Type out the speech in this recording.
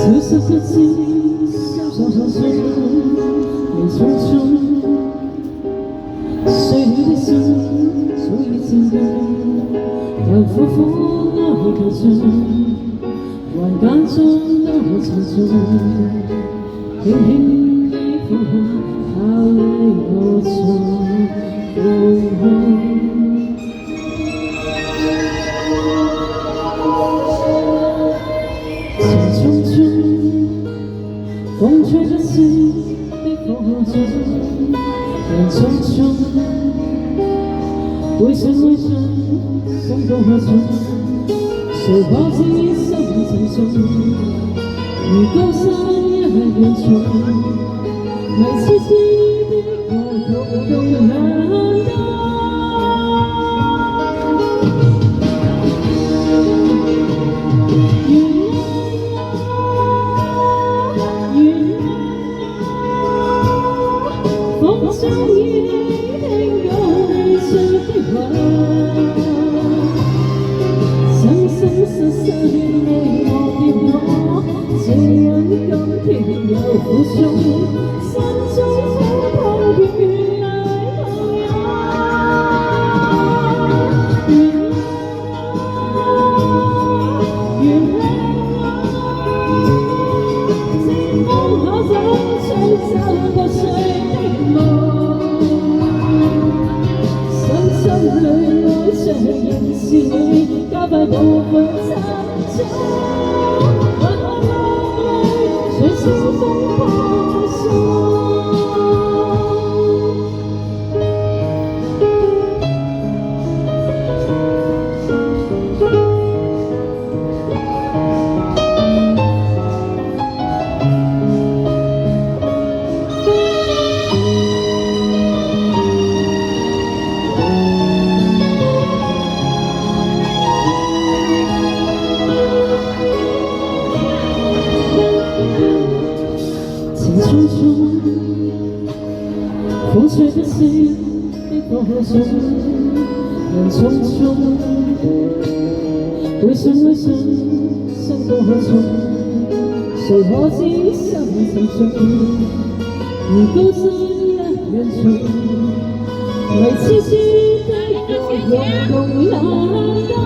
此时此地，小小小声，泪匆匆。岁月的心，足以惊动，反复复爱歌声，万感中都沉重。轻轻的风，它为我从。匆匆，风吹着心的风筝，人匆匆，为生为生，生多何重？谁抱紧一生匆匆？你高山也远冲，每次记的过空永难当。风中已听到你說的話，生生世世你我別我，這樣甘甜又苦衷，心中苦痛別來抱擁。原諒清風可怎吹走過誰的夢？心裏愛着仍是你，加快步伐沉重，看看夢裏隨清風破碎。匆匆，风吹着心的风筝，人匆匆，为生为生，生多何重？谁可知心沉重？如高山一樣重，迷痴痴的個用難當。